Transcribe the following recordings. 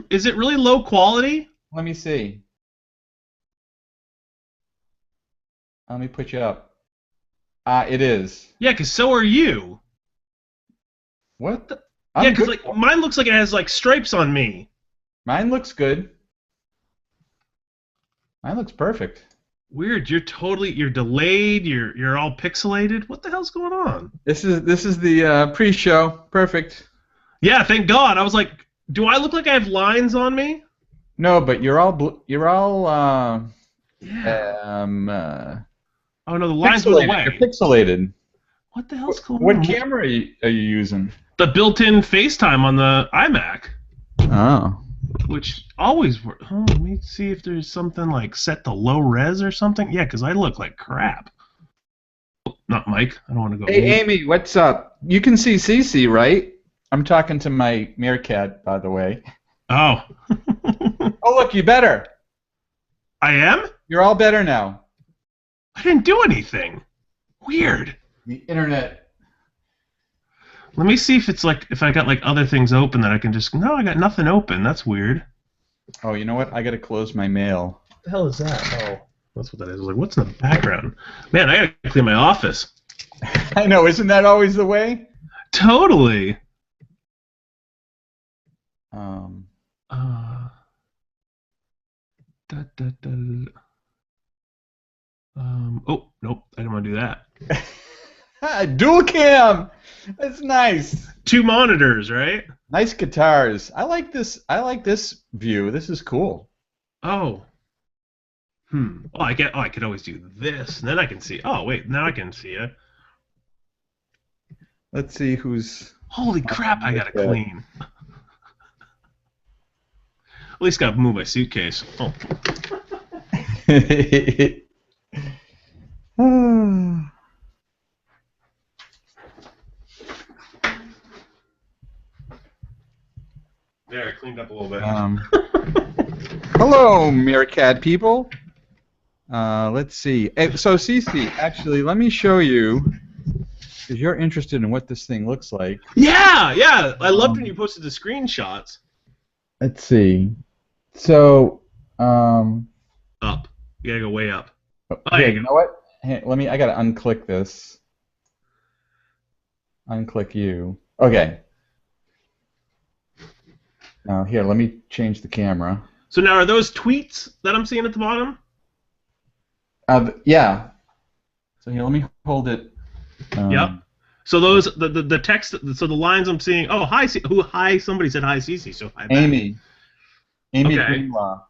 Is it really low quality? Let me see. Let me put you up. It is. Yeah, because so are you. What? Yeah, I'm because good. like mine looks like it has like stripes on me. Mine looks good. Mine looks perfect. Weird. You're delayed. You're all pixelated. What the hell's going on? This is the pre-show. Perfect. Yeah, thank God. I was like, do I look like I have lines on me? No, but you're all Yeah. um, Oh no, the lines went pixelated. You're away. pixelated. What the hell's going What on? camera are you using? The built-in FaceTime on the iMac, Oh. which always works. Oh, let me see if there's something like set to low res or something. Yeah, because I look like crap. Oh, not Mike. I don't want to go. Hey, Amy, what's up? You can see CC, right? I'm talking to my Meerkat, by the way. Oh. Oh, look, you better. I am? You're all better now. I didn't do anything. Weird. The internet. Let me see if it's like if I got like other things open that I can just. No, I got nothing open. That's weird. Oh, you know what? I gotta close my mail. What the hell is that? Oh, that's what that is. I was like, what's in the background? Man, I gotta clean my office. I know, isn't that always the way? Totally. Um, Da, da, da, da. Oh, nope. I didn't want to do that. Dual cam. That's nice. 2 monitors, right? Nice guitars. I like this. I like this view. This is cool. Oh. Oh, I could always do this, and then I can see. Oh, wait. Now I can see it. Let's see who's. Holy crap! I gotta clean. At least gotta move my suitcase. Oh. There, I cleaned up a little bit. Hello, Meerkat people. Let's see. So, Cece, actually, let me show you, because you're interested in what this thing looks like. Yeah, yeah. I loved when you posted the screenshots. Let's see. So, Up. You gotta go way up. Oh, here, you know what? Hey, I gotta unclick this. Unclick you. Okay. Now, here, let me change the camera. So now, are those tweets that I'm seeing at the bottom? Yeah. So here, let me hold it. Yep. So those the text. So the lines I'm seeing. Oh, hi. Hi. Somebody said hi, Cece. So hi. Back. Amy Okay. Greenlaw.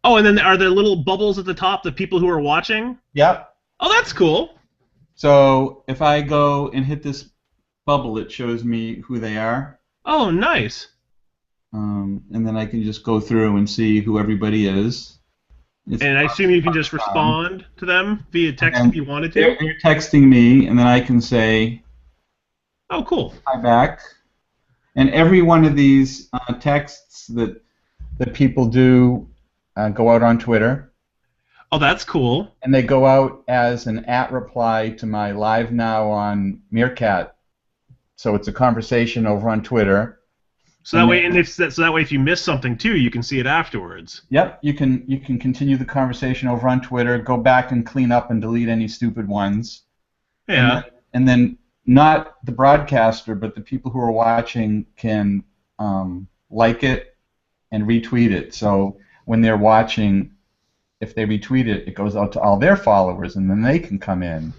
Oh, and then are there little bubbles at the top? The people who are watching. Yep. Oh, that's cool. So if I go and hit this bubble, it shows me who they are. Oh, nice. And then I can just go through and see who everybody is. And I assume you can just respond to them via text if you wanted to. They're texting me, and then I can say, oh, cool. Hi back. And every one of these texts that people do go out on Twitter. Oh, that's cool. And they go out as an @reply to my live now on Meerkat. So it's a conversation over on Twitter. So that way, if you miss something too, you can see it afterwards. Yep, you can continue the conversation over on Twitter. Go back and clean up and delete any stupid ones. Yeah. And then not the broadcaster, but the people who are watching can like it and retweet it. So when they're watching, if they retweet it, it goes out to all their followers, and then they can come in.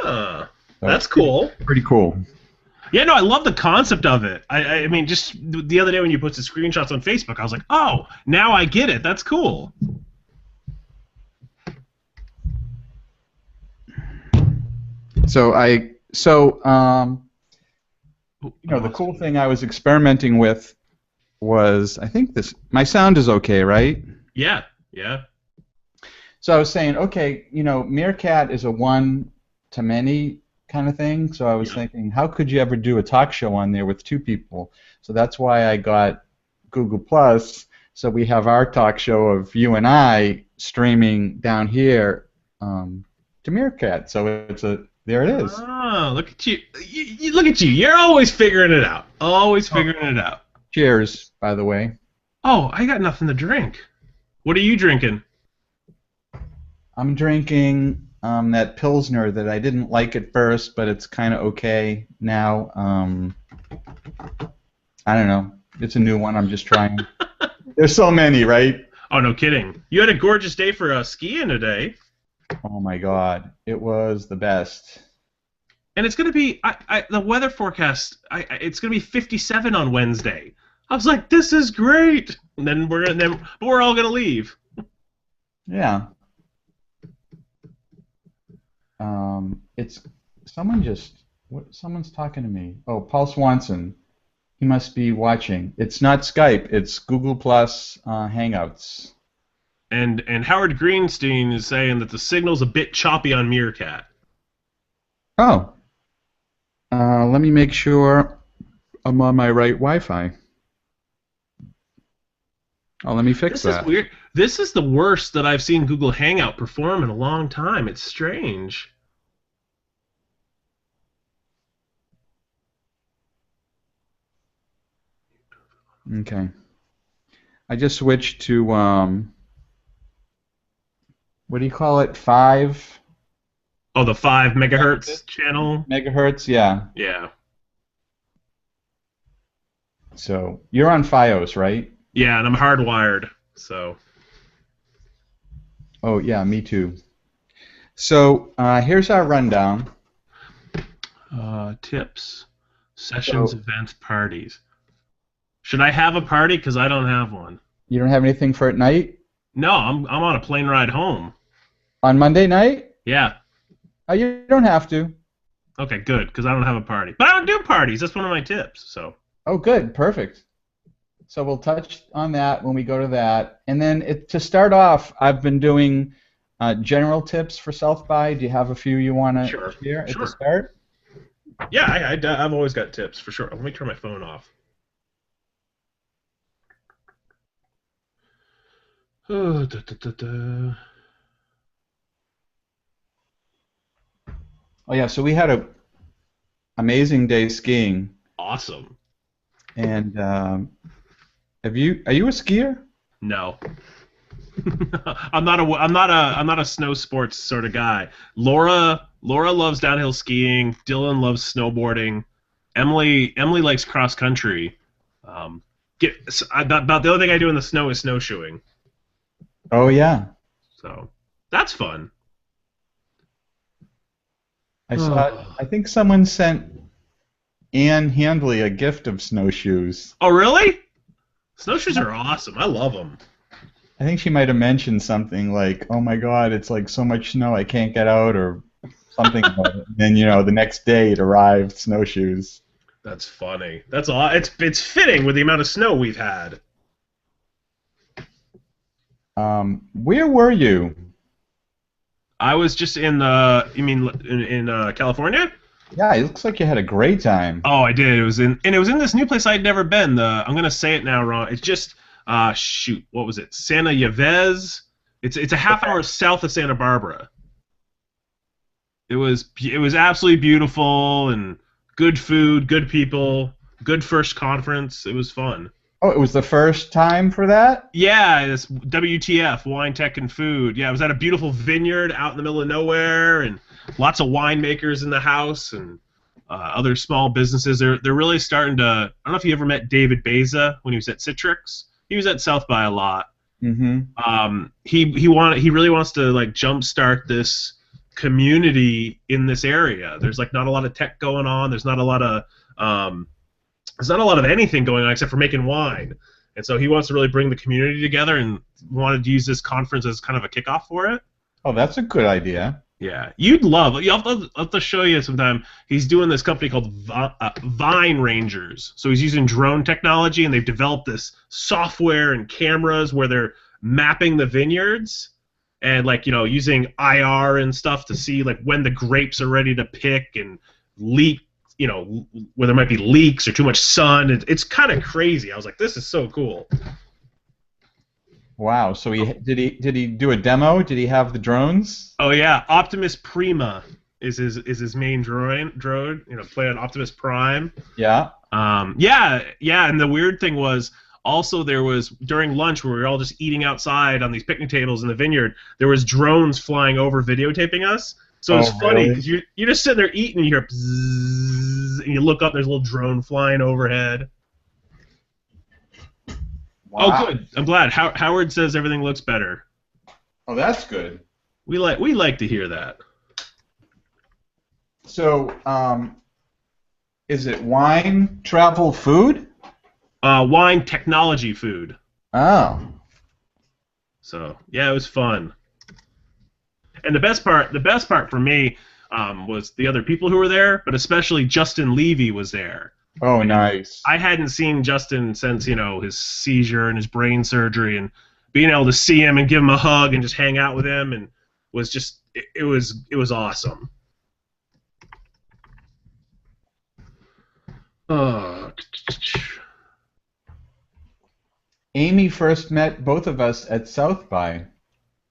Ah, that's cool. Pretty cool. Yeah, no, I love the concept of it. I mean, just the other day when you posted screenshots on Facebook, I was like, oh, now I get it. That's cool. So the cool thing I was experimenting with was, I think my sound is okay, right? Yeah, yeah. So I was saying, okay, Meerkat is a one-to-many kind of thing, so I was thinking, how could you ever do a talk show on there with 2 people? So that's why I got Google Plus, so we have our talk show of you and I streaming down here to Meerkat. So there it is. Oh, look at you. Look at you. You're always figuring it out. Always figuring it out. Cheers, by the way. Oh, I got nothing to drink. What are you drinking? I'm drinking that Pilsner that I didn't like at first, but it's kind of okay now. I don't know. It's a new one. I'm just trying. There's so many, right? Oh, no kidding. You had a gorgeous day for skiing today. Oh my God, it was the best. And it's going to be, the weather forecast, it's going to be 57 on Wednesday. I was like, this is great. And then we're all going to leave. Yeah. It's someone's talking to me. Oh, Paul Swanson. He must be watching. It's not Skype. It's Google Plus Hangouts. And Howard Greenstein is saying that the signal's a bit choppy on Meerkat. Oh. Let me make sure I'm on my right Wi-Fi. Oh, let me fix that. This is weird. This is the worst that I've seen Google Hangout perform in a long time. It's strange. Okay. I just switched to what do you call it? 5 Oh, the 5 megahertz channel? megahertz, yeah. Yeah. So you're on FiOS, right? Yeah, and I'm hardwired, so. Oh yeah, me too. So here's our rundown. Tips. Sessions, events, parties. Should I have a party? Because I don't have one. You don't have anything for at night? No, I'm on a plane ride home. On Monday night? Yeah. Oh, you don't have to. Okay, good, because I don't have a party. But I don't do parties. That's one of my tips. So. Oh, good, perfect. So we'll touch on that when we go to that. And then to start off, I've been doing general tips for South by. Do you have a few you want to share at the start? Yeah, I've always got tips, for sure. Let me turn my phone off. Oh, Oh yeah, so we had a amazing day skiing. Awesome. And are you a skier? No. I'm not a snow sports sort of guy. Laura loves downhill skiing. Dylan loves snowboarding. Emily likes cross country. About the only thing I do in the snow is snowshoeing. Oh yeah. So that's fun. I think someone sent Ann Handley a gift of snowshoes. Oh really? Snowshoes are awesome. I love them. I think she might have mentioned something like, "Oh my God, it's like so much snow I can't get out," or something. About it. And then the next day it arrived snowshoes. That's funny. That's all. It's fitting with the amount of snow we've had. Where were you? I was just in the. You mean in California? Yeah, it looks like you had a great time. Oh, I did. It was in this new place I'd never been. I'm gonna say it now wrong. It's just shoot, what was it? Santa Yves. It's a half hour south of Santa Barbara. It was absolutely beautiful and good food, good people, good first conference. It was fun. Oh, it was the first time for that? Yeah, it's WTF, Wine, Tech, and Food. Yeah, it was at a beautiful vineyard out in the middle of nowhere, and lots of winemakers in the house, and other small businesses. They're really starting to. I don't know if you ever met David Beza when he was at Citrix. He was at South by a lot. Mm-hmm. He really wants to like jumpstart this community in this area. There's like not a lot of tech going on. There's not a lot of anything going on except for making wine. And so he wants to really bring the community together and wanted to use this conference as kind of a kickoff for it. Oh, that's a good idea. Yeah, you'd love it. I'll have to show you sometime. He's doing this company called Vine Rangers. So he's using drone technology, and they've developed this software and cameras where they're mapping the vineyards and using IR and stuff to see like when the grapes are ready to pick and leak. Where there might be leaks or too much sun. It's kind of crazy. I was like, this is so cool. Wow. So did he do a demo? Did he have the drones? Oh yeah, Optimus Prima is his main drone. Play on Optimus Prime. Yeah. Yeah. And the weird thing was Also, there was during lunch where we were all just eating outside on these picnic tables in the vineyard. There was drones flying over videotaping us. So it's Oh, funny really? because you're just sitting there eating, and you hear bzzz, and you look up, and there's a little drone flying overhead. Oh, Wow. good. I'm glad. Howard says everything looks better. Oh, that's good. We like to hear that. So, is it wine, travel, food? Wine technology food. Oh. So yeah, it was fun. And the best part for me was the other people who were there, but especially Justin Levy was there. Oh, nice. I hadn't seen Justin since his seizure and his brain surgery, and being able to see him and give him a hug and just hang out with him and was just it was awesome. Uh, Amy first met both of us at South by.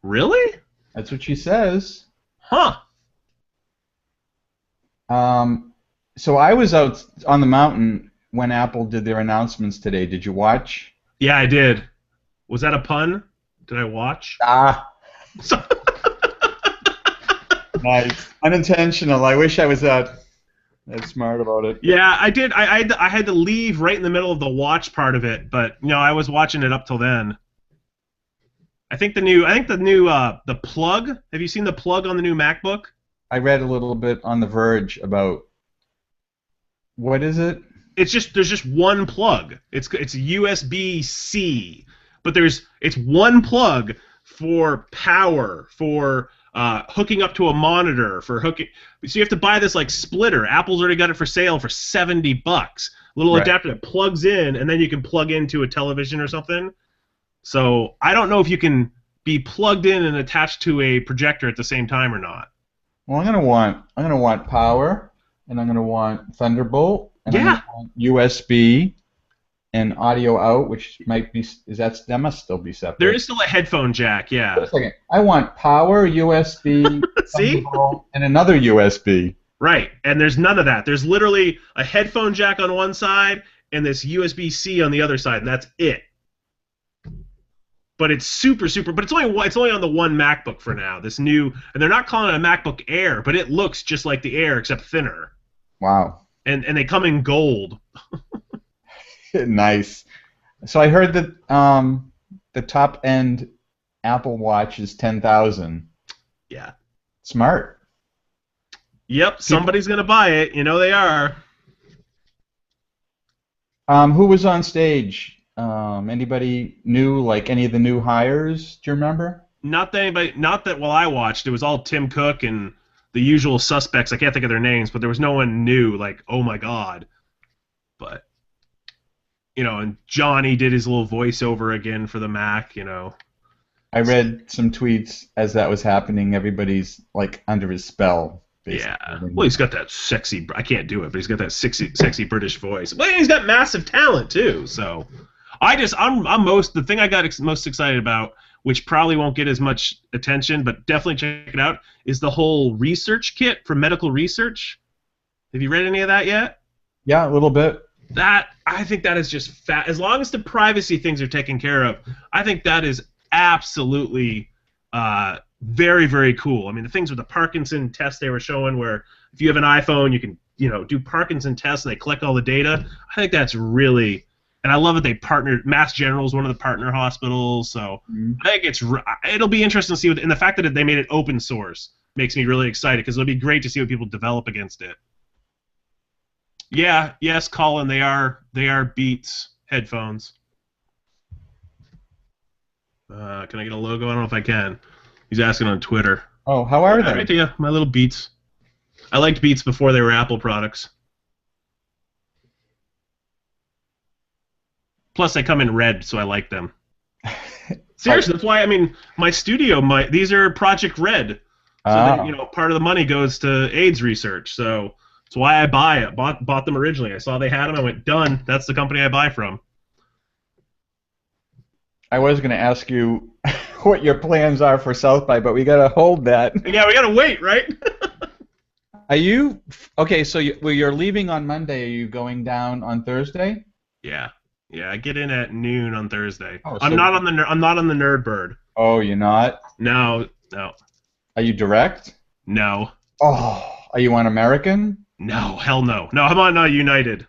really? That's what she says. Huh? So I was out on the mountain when Apple did their announcements today. Did you watch? Yeah, I did. Was that a pun? Did I watch? Ah, nice. Unintentional. I wish I was that smart about it. Yeah, I did. I had to leave right in the middle of the watch part of it, but I was watching it up till then. I think the new the plug. Have you seen the plug on the new MacBook? I read a little bit on The Verge about what is it? There's just one plug. It's USB-C, but it's one plug for power, for hooking up to a monitor, for hooking. So you have to buy this like splitter. Apple's already got it for sale for $70. Little Right. adapter that plugs in, and then you can plug into a television or something. So I don't know if you can be plugged in and attached to a projector at the same time or not. Well, I'm gonna want power, and I'm gonna want Thunderbolt, and I'm Yeah. gonna want USB and audio out, which might be that must still be separate. There is still a headphone jack, Wait yeah. a second. I want power, USB, See? Thunderbolt, and another USB. Right, and there's none of that. There's literally a headphone jack on one side and this USB-C on the other side, and that's it. But it's super, but it's only on the one MacBook for now. This new, and they're not calling it a MacBook Air, but it looks just like the Air except thinner. Wow. And they come in gold. Nice. So I heard that the top end Apple Watch is 10,000. Yeah. Smart. Yep, somebody's gonna buy it. They are. Who was on stage? Anybody new? Like any of the new hires? Do you remember? Not that while I watched, it was all Tim Cook and the usual suspects. I can't think of their names, but there was no one new. Like, oh my god. But and Johnny did his little voiceover again for the Mac. I read some tweets as that was happening. Everybody's like under his spell. Basically. Yeah. Well, he's got that sexy. I can't do it, but he's got that sexy British voice. But he's got massive talent too. So, the thing I got most excited about, which probably won't get as much attention, but definitely check it out, is the whole research kit for medical research. Have you read any of that yet? Yeah, a little bit. I think that is just fat. As long as the privacy things are taken care of, I think that is absolutely very, very cool. I mean, the things with the Parkinson test they were showing, where if you have an iPhone, you can do Parkinson tests and they collect all the data. I think that's really, and I love that they partnered. Mass General is one of the partner hospitals, so I think it'll be interesting to see and the fact that they made it open source makes me really excited because it'll be great to see what people develop against it. Yeah, yes, Colin, they are Beats headphones. Can I get a logo? I don't know if I can. He's asking on Twitter. Oh, how are they? Right to you, my little Beats. I liked Beats before they were Apple products. Plus, they come in red, so I like them. Seriously, that's why. I mean, my studio, these are Project Red. So that, part of the money goes to AIDS research. So that's why I bought them originally. I saw they had them. I went, done. That's the company I buy from. I was going to ask you what your plans are for South by, but we got to hold that. Yeah, we got to wait, right? Are you okay? So you're leaving on Monday. Are you going down on Thursday? Yeah. Yeah, I get in at noon on Thursday. Oh, I'm not on the I'm not on the Nerd Bird. oh, you're not? No, no, Are you direct? no, Oh, are you on American? no, hell no. No, I'm on United.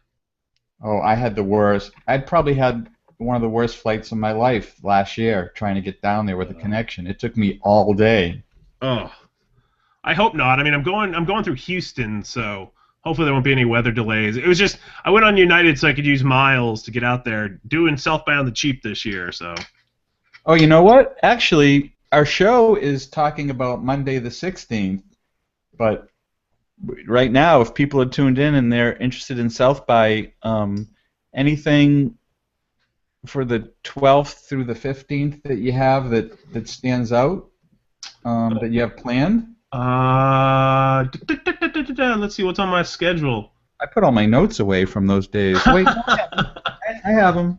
Oh, I had the worst. I'd probably had one of the worst flights of my life last year trying to get down there with a connection. It took me all day. Oh, I hope not. I mean, I'm going through Houston, so hopefully there won't be any weather delays. It was just I went on United so I could use miles to get out there. Doing southbound the cheap this year, so. Oh, you know what? Actually, our show is talking about Monday the 16th, but right now, if people are tuned in and they're interested in South by, anything for the 12th through the 15th that you have that stands out, that you have planned? Let's see what's on my schedule. I put all my notes away from those days. Wait, I have them.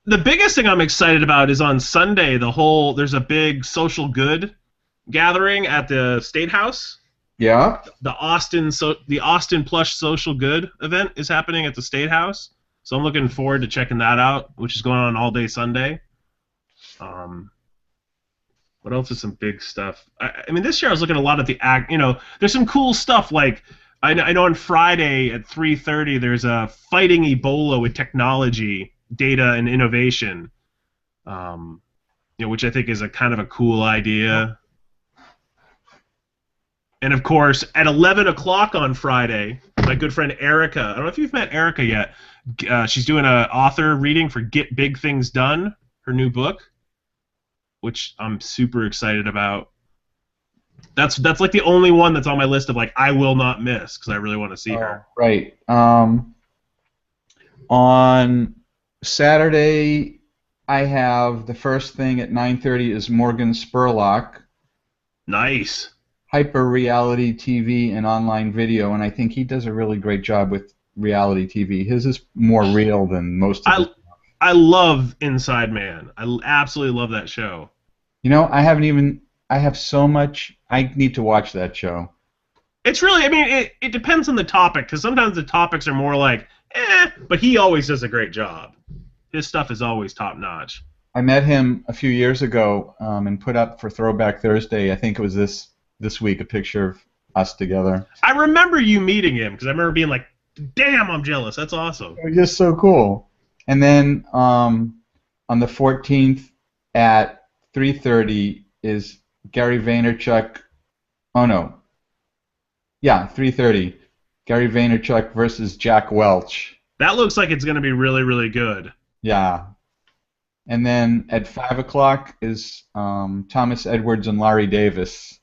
The biggest thing I'm excited about is on Sunday. There's a big social good gathering at the State House. Yeah. The Austin Plush Social Good event is happening at the State House, so I'm looking forward to checking that out, which is going on all day Sunday. What else is some big stuff? I mean, this year I was looking a lot at the act. There's some cool stuff like I know on Friday at 3:30 there's a fighting Ebola with technology, data, and innovation. Which I think is a kind of a cool idea. And of course, at 11 o'clock on Friday, my good friend Erica. I don't know if you've met Erica yet. She's doing an author reading for Get Big Things Done, her new book, which I'm super excited about. That's like the only one that's on my list of like I will not miss because I really want to see her. Right. On Saturday, I have the first thing at 9:30 is Morgan Spurlock. Nice. Hyper reality TV and online video, and I think he does a really great job with reality TV. His is more real than most of it. I love Inside Man. I absolutely love that show. I have so much. I need to watch that show. It's really, I mean, it depends on the topic, because sometimes the topics are more like, but he always does a great job. His stuff is always top notch. I met him a few years ago and put up for Throwback Thursday. I think it was this week, a picture of us together. I remember you meeting him, because I remember being like, damn, I'm jealous. That's awesome. It was just so cool. And then on the 14th at 3:30 is Gary Vaynerchuk. Oh, no. Yeah, 3:30. Gary Vaynerchuk versus Jack Welch. That looks like it's going to be really, really good. Yeah. And then at 5 o'clock is Thomas Edwards and Larry Davis.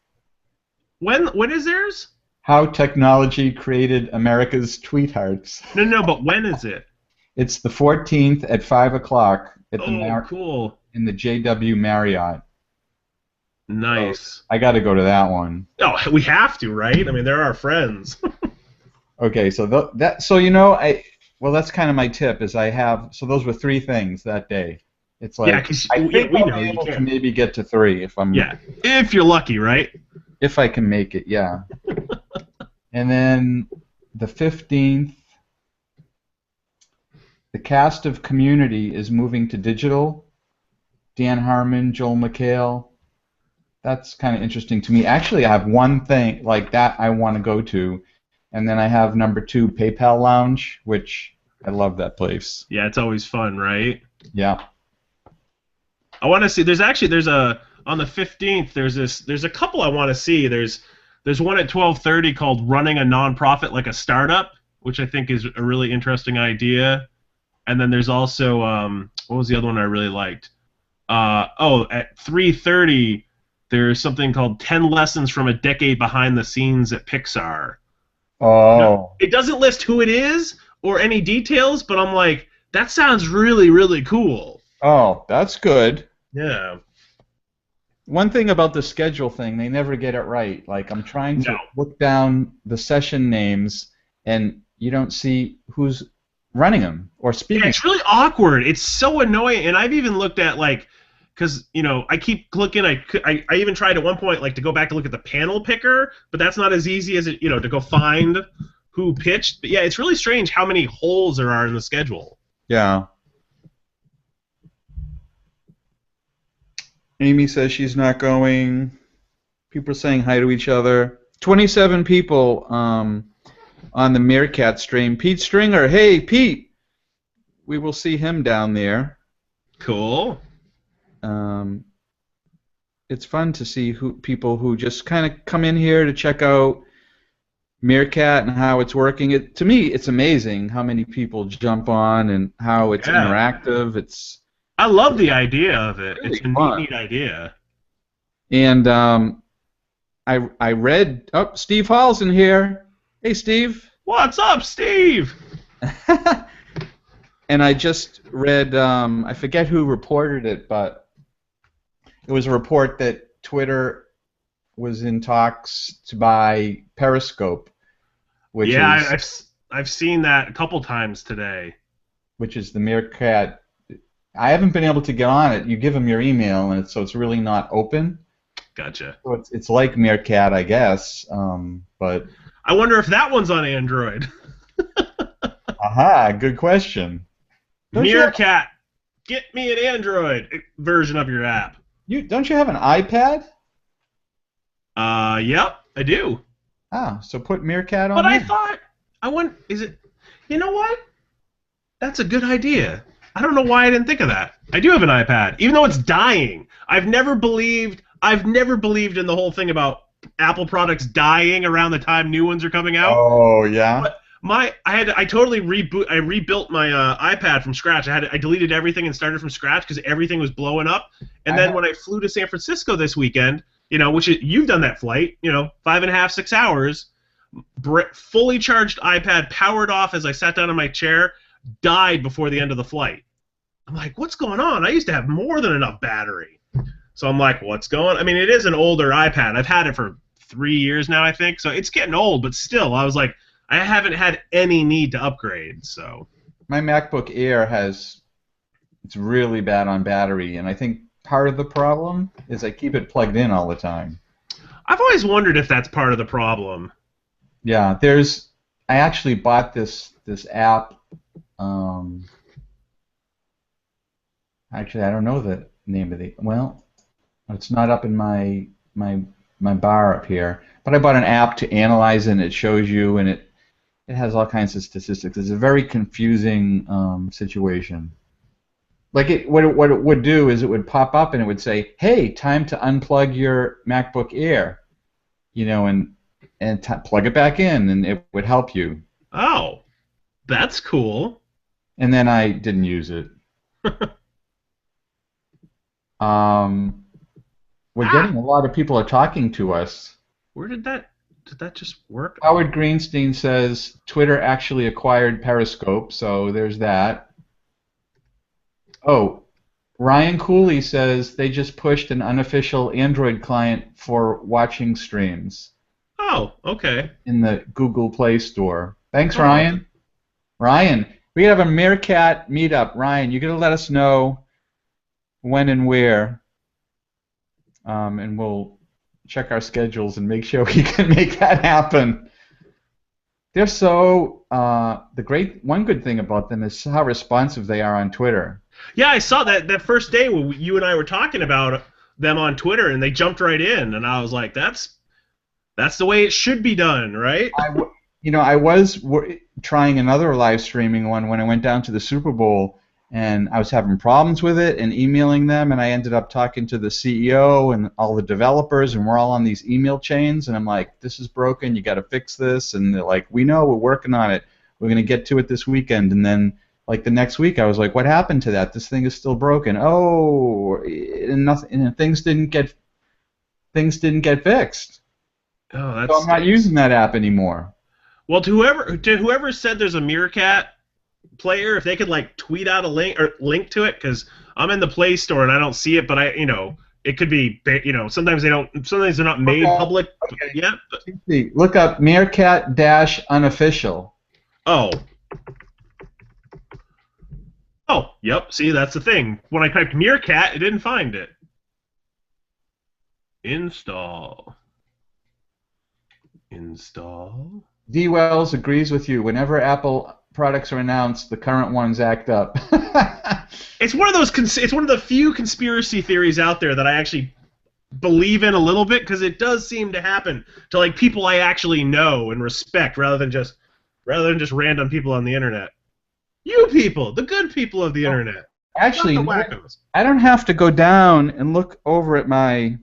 When is theirs? How Technology Created America's Tweethearts. No, but when is it? It's the 14th at 5 o'clock at the cool. in the JW Marriott. Nice. So I got to go to that one. Oh, we have to, right? I mean, they're our friends. Okay, so that's kind of my tip. Is so those were 3 things that day. It's like I think I'll be able to maybe get to 3 if you're lucky, right? If I can make it, yeah. And then the 15th, the cast of Community is moving to digital. Dan Harmon, Joel McHale. That's kind of interesting to me. Actually, I have one thing like that I want to go to, and then I have number 2, PayPal Lounge, which I love that place. Yeah, it's always fun, right? Yeah. I want to see. On the 15th. There's a couple I want to see. There's one at 12:30 called Running a Nonprofit Like a Startup, which I think is a really interesting idea. And then there's also what was the other one I really liked? At 3:30 there's something called 10 Lessons from a Decade Behind the Scenes at Pixar. Oh. Now, it doesn't list who it is or any details, but I'm like, that sounds really, really cool. Oh, that's good. Yeah. One thing about the schedule thing, they never get it right. Like, I'm trying to look down the session names, and you don't see who's running them or speaking. Yeah, it's really awkward. It's so annoying. And I've even looked at, like, because, I keep clicking. I even tried at one point, like, to go back to look at the panel picker, but that's not as easy as it, to go find who pitched. But, yeah, it's really strange how many holes there are in the schedule. Yeah. Amy says she's not going. People are saying hi to each other. 27 people on the Meerkat stream. Pete Stringer, hey Pete, we will see him down there. Cool. It's fun to see people who just kind of come in here to check out Meerkat and how it's working. To me, it's amazing how many people jump on and how it's interactive. I love the idea of it. Really It's a fun. neat idea. And I read. Oh, Steve Hall's in here. Hey, Steve. What's up, Steve? And I just read. I forget who reported it, but it was a report that Twitter was in talks to buy Periscope, which I've seen that a couple times today. Which is the Meerkat. I haven't been able to get on it. You give them your email, and so it's really not open. Gotcha. So it's like Meerkat, I guess, but. I wonder if that one's on Android. Aha, good question. Meerkat, get me an Android version of your app. Don't you have an iPad? Yep, I do. Ah, so put Meerkat on. But I thought, is it? You know what? That's a good idea. I don't know why I didn't think of that. I do have an iPad, even though it's dying. I've never believed in the whole thing about Apple products dying around the time new ones are coming out. Oh yeah. But I totally rebuilt my iPad from scratch. I deleted everything and started from scratch because everything was blowing up. And then when I flew to San Francisco this weekend, you've done that flight, 5.5, 6 hours, fully charged iPad, powered off as I sat down in my chair, died before the end of the flight. I'm like, what's going on? I used to have more than enough battery. So I'm like, what's going on? I mean, it is an older iPad. I've had it for 3 years now, I think. So it's getting old, but still, I was like, I haven't had any need to upgrade. So my MacBook Air it's really bad on battery, and I think part of the problem is I keep it plugged in all the time. I've always wondered if that's part of the problem. Yeah, I actually bought this app. Actually, I don't know the name of it's not up in my bar up here. But I bought an app to analyze it, and it shows you, and it has all kinds of statistics. It's a very confusing situation. Like what it would do is it would pop up and it would say, "Hey, time to unplug your MacBook Air," and plug it back in, and it would help you. Oh, that's cool. And then I didn't use it. We're getting a lot of people are talking to us. Where did that just work? Howard Greenstein says Twitter actually acquired Periscope, so there's that. Oh, Ryan Cooley says they just pushed an unofficial Android client for watching streams. Oh, okay. In the Google Play Store. Thanks, Ryan. Ryan, we have a Meerkat meetup. Ryan, you're going to let us know when and where, and we'll check our schedules and make sure we can make that happen. They're so one good thing about them is how responsive they are on Twitter. Yeah, I saw that first day when you and I were talking about them on Twitter, and they jumped right in, and I was like, that's the way it should be done, right? I was trying another live streaming one when I went down to the Super Bowl, and I was having problems with it and emailing them, and I ended up talking to the CEO and all the developers, and we're all on these email chains, and I'm like, this is broken, you got to fix this, and they're like, we know, we're working on it, we're going to get to it this weekend, and then like the next week I was like, what happened to that? This thing is still broken. Oh, and things didn't get fixed. Oh, that's so I'm not using that app anymore. Well, to whoever said there's a Meerkat player, if they could like tweet out a link to it, because I'm in the Play Store and I don't see it, but it could be, sometimes they're not made public yet. But. Look up Meerkat-unofficial. Oh, yep. See, that's the thing. When I typed Meerkat, it didn't find it. Install. D. Wells agrees with you. Whenever Apple products are announced, the current ones act up. It's one of those. It's one of the few conspiracy theories out there that I actually believe in a little bit, because it does seem to happen to like people I actually know and respect, rather than just random people on the internet. You people, the good people of the internet. Actually, Not the wackos. I don't have to go down and look over at my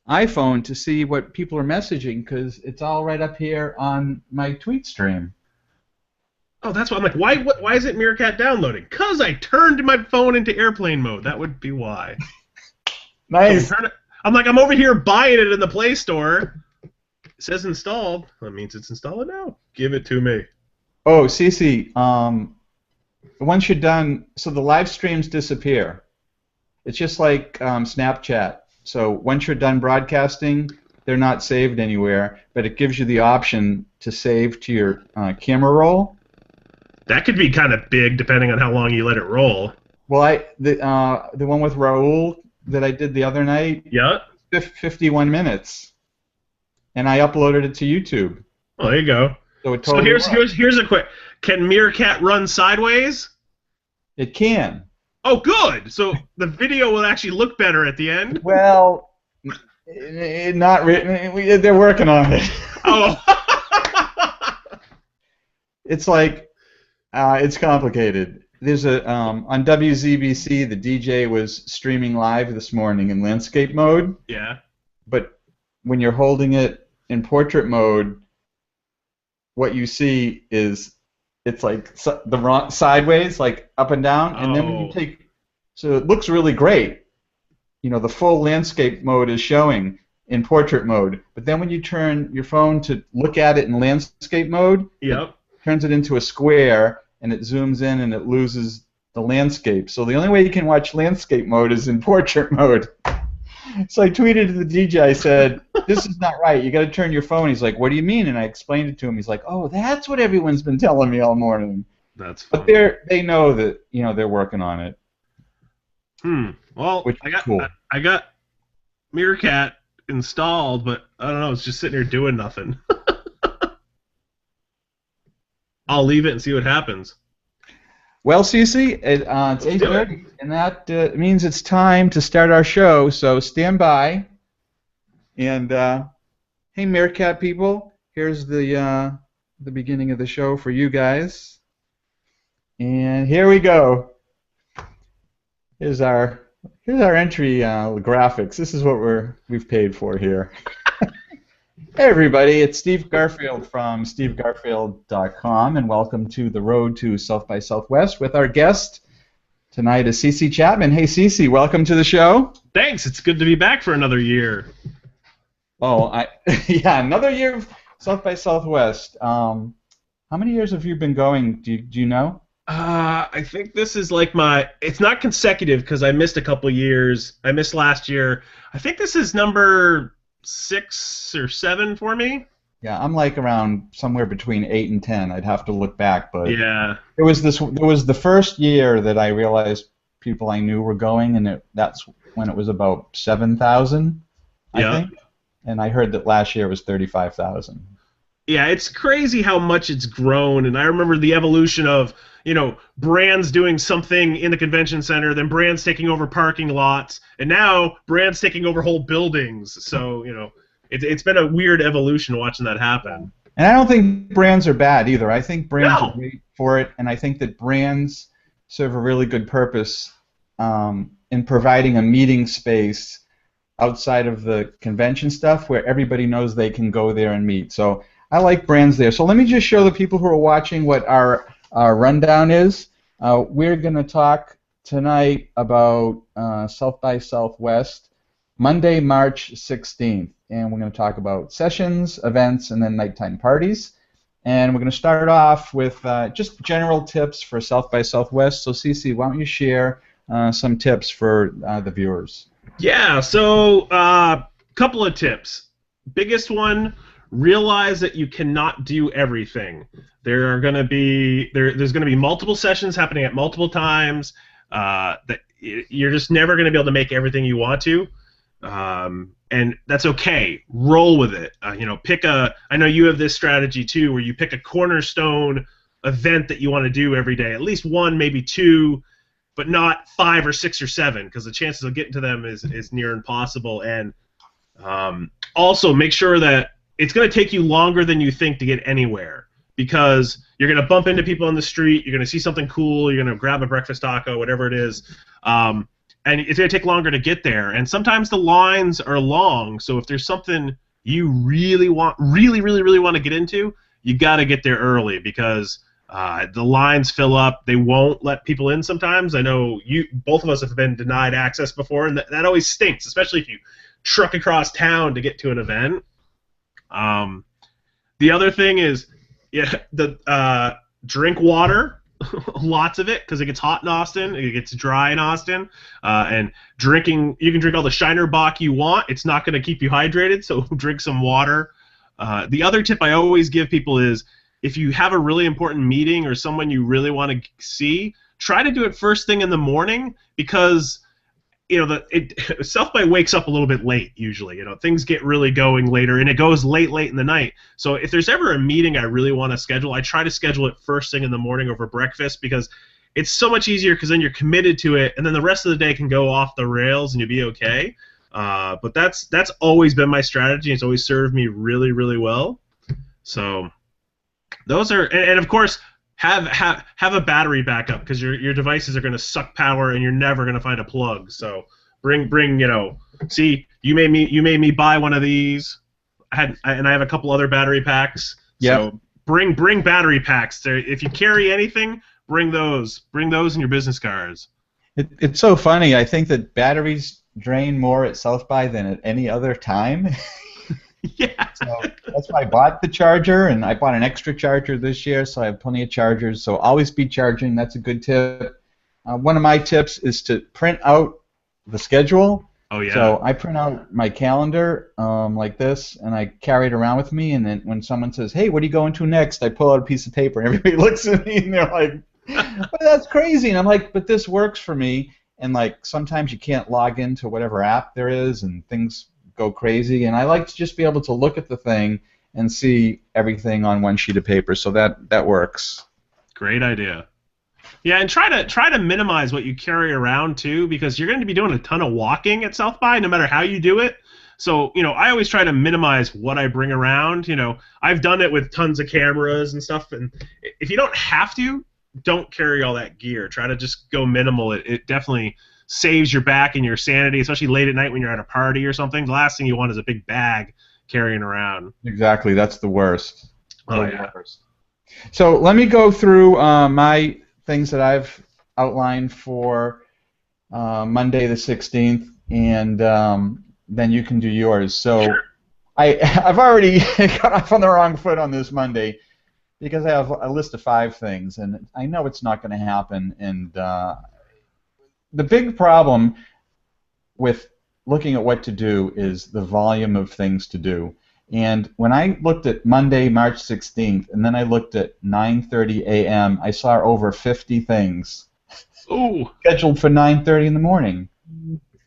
iPhone to see what people are messaging, because it's all right up here on my tweet stream. Oh, that's why I'm like, why isn't Meerkat downloading? Because I turned my phone into airplane mode. That would be why. Nice. So I'm over here buying it in the Play Store. It says installed. That means it's installed now. Give it to me. Oh, CC, once you're done, so the live streams disappear. It's just like Snapchat. So once you're done broadcasting, they're not saved anywhere, but it gives you the option to save to your camera roll. That could be kind of big, depending on how long you let it roll. Well, the one with Raul that I did the other night, Yeah. 51 minutes, and I uploaded it to YouTube. Oh, there you go. So it totally here's a quick. Can Meerkat run sideways? It can. Oh, good. So the video will actually look better at the end. Well, not written. They're working on it. Oh. It's like it's complicated. There's a on WZBC, the DJ was streaming live this morning in landscape mode. Yeah. But when you're holding it in portrait mode, what you see is it's like the wrong sideways, like up and down, and then when you take, so it looks really great. You know, the full landscape mode is showing in portrait mode, but then when you turn your phone to look at it in landscape mode, yep, it turns it into a square, and it zooms in and it loses the landscape. So the only way you can watch landscape mode is in portrait mode. So I tweeted to the DJ, I said, this is not right, you got to turn your phone. He's like, what do you mean? And I explained it to him. He's like, oh, that's what everyone's been telling me all morning. That's funny. But they know that, you know, they're working on it. Well, I got Meerkat installed, but I don't know, it's just sitting here doing nothing. I'll leave it and see what happens. Well, Cece, it's 8:30, and that means it's time to start our show, so stand by. And, hey, Meerkat people, here's the beginning of the show for you guys. And here we go. Here's our entry graphics. This is what we've paid for here. Hey everybody, it's Steve Garfield from stevegarfield.com, and welcome to the road to South by Southwest with our guest tonight is CC Chapman. Hey CC, welcome to the show. Thanks, it's good to be back for another year. Oh, yeah, another year of South by Southwest. How many years have you been going? Do you know? I think this is like it's not consecutive because I missed a couple years. I missed last year. I think this is number 6 or 7 for me. Yeah, I'm like around somewhere between 8 and 10. I'd have to look back, but yeah, it was the first year that I realized people I knew were going, and that's when it was about 7,000, I think. And I heard that last year was 35,000. Yeah, it's crazy how much it's grown, and I remember the evolution of, brands doing something in the convention center, then brands taking over parking lots, and now brands taking over whole buildings. So, it's been a weird evolution watching that happen. And I don't think brands are bad either. I think brands are great for it, and I think that brands serve a really good purpose in providing a meeting space outside of the convention stuff where everybody knows they can go there and meet. So I like brands there. So let me just show the people who are watching what our rundown is. We're going to talk tonight about South by Southwest, Monday, March 16th. And we're going to talk about sessions, events, and then nighttime parties. And we're going to start off with just general tips for South by Southwest. So CC, why don't you share some tips for the viewers? Yeah, so couple of tips. Biggest one, realize that you cannot do everything. There's going to be multiple sessions happening at multiple times. That you're just never going to be able to make everything you want to, and that's okay. Roll with it. I know you have this strategy too, where you pick a cornerstone event that you want to do every day. At least one, maybe two, but not 5 or 6 or 7, because the chances of getting to them is near impossible. And also make sure that it's going to take you longer than you think to get anywhere, because you're going to bump into people on the street, you're going to see something cool, you're going to grab a breakfast taco, whatever it is, and it's going to take longer to get there. And sometimes the lines are long, so if there's something you really want to get into, you got to get there early, because the lines fill up. They won't let people in sometimes. I know both of us have been denied access before, and that always stinks, especially if you truck across town to get to an event. The other thing is, drink water, lots of it, because it gets hot in Austin, it gets dry in Austin, and you can drink all the Shiner Bock you want. It's not going to keep you hydrated, so drink some water. The other tip I always give people is, if you have a really important meeting or someone you really want to see, try to do it first thing in the morning, because South by wakes up a little bit late usually. Things get really going later, and it goes late in the night. So if there's ever a meeting I really want to schedule, I try to schedule it first thing in the morning over breakfast, because it's so much easier, because then you're committed to it, and then the rest of the day can go off the rails and you'll be okay. But that's always been my strategy. It's always served me really, really well. So those are, and of course, have a battery backup, because your devices are going to suck power and you're never going to find a plug. So bring see, you made me buy one of these. I have a couple other battery packs. Yeah. So bring battery packs. If you carry anything, bring those in your business cards. It's so funny. I think that batteries drain more at South by than at any other time. Yeah. So that's why I bought the charger, and I bought an extra charger this year, so I have plenty of chargers. So always be charging. That's a good tip. One of my tips is to print out the schedule. Oh, yeah. So I print out my calendar like this, and I carry it around with me, and then when someone says, hey, what are you going to next, I pull out a piece of paper, and everybody looks at me, and they're like, well, that's crazy. And I'm like, but this works for me. And like sometimes you can't log into whatever app there is, and things go crazy, and I like to just be able to look at the thing and see everything on one sheet of paper, so that works. Great idea. Yeah, and try to minimize what you carry around too, because you're going to be doing a ton of walking at South by, no matter how you do it. So I always try to minimize what I bring around. I've done it with tons of cameras and stuff, and if you don't have to, don't carry all that gear. Try to just go minimal. It definitely saves your back and your sanity, especially late at night when you're at a party or something. The last thing you want is a big bag carrying around. Exactly, that's the worst. Worst. So let me go through my things that I've outlined for Monday the 16th, and then you can do yours. So sure. I've already got off on the wrong foot on this Monday, because I have a list of 5 things, and I know it's not going to happen, and the big problem with looking at what to do is the volume of things to do. And when I looked at Monday, March 16th, and then I looked at 9:30 a.m., I saw over 50 things scheduled for 9:30 in the morning.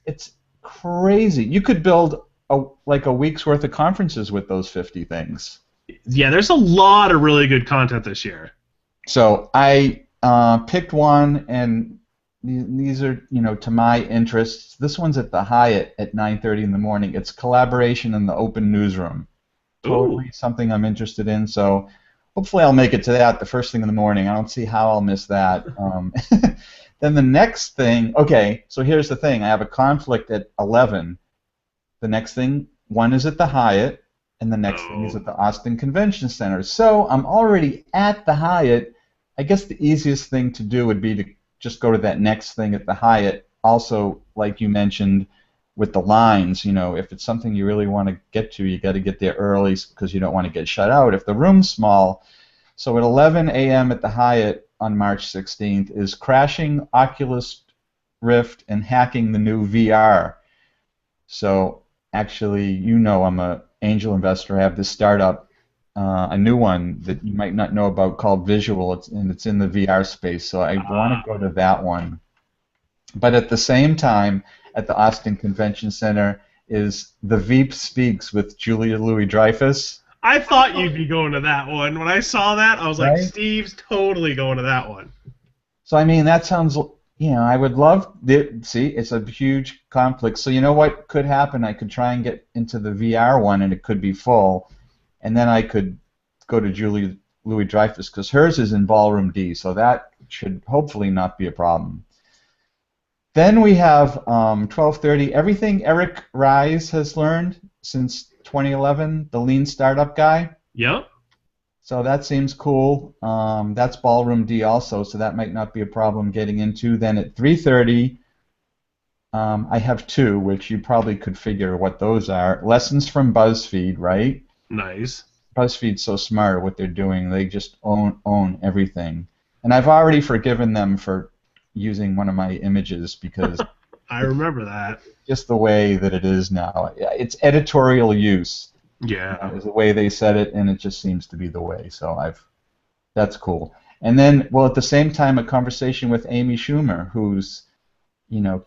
It's crazy. You could build a week's worth of conferences with those 50 things. Yeah, there's a lot of really good content this year. So I picked one, and these are, to my interests. This one's at the Hyatt at 9:30 in the morning. It's collaboration in the open newsroom. Totally something I'm interested in. So hopefully I'll make it to that the first thing in the morning. I don't see how I'll miss that. Then the next thing. Okay, so here's the thing. I have a conflict at 11. The next thing, one is at the Hyatt, and the next thing is at the Austin Convention Center. So I'm already at the Hyatt. I guess the easiest thing to do would be to just go to that next thing at the Hyatt. Also, like you mentioned, with the lines, if it's something you really want to get to, you got to get there early, because you don't want to get shut out if the room's small. So at 11 a.m. at the Hyatt on March 16th is Crashing Oculus Rift and Hacking the New VR. So actually, I'm a angel investor. I have this startup, a new one that you might not know about, called Visual, and it's in the VR space, so I want to go to that one. But at the same time, at the Austin Convention Center is The Veep Speaks with Julia Louis-Dreyfus. I thought you'd be going to that one. When I saw that, I was like, Right? Steve's totally going to that one. So I mean, that sounds, I would love. See, it's a huge conflict. So you know what could happen? I could try and get into the VR one, and it could be full, and then I could go to Julie Louis Dreyfus because hers is in Ballroom D, so that should hopefully not be a problem. Then we have 12:30. Everything Eric Ries has learned since 2011, the Lean Startup guy. Yep. So that seems cool. That's Ballroom D also, so that might not be a problem getting into. Then at 3:30, I have two, which you probably could figure what those are. Lessons from BuzzFeed, right? Nice. BuzzFeed's so smart at what they're doing. They just own everything. And I've already forgiven them for using one of my images because I remember that. just the way that it is now. It's editorial use. Yeah. Is the way they said it, and it just seems to be the way. So that's cool. And then, well, at the same time, a conversation with Amy Schumer, who's,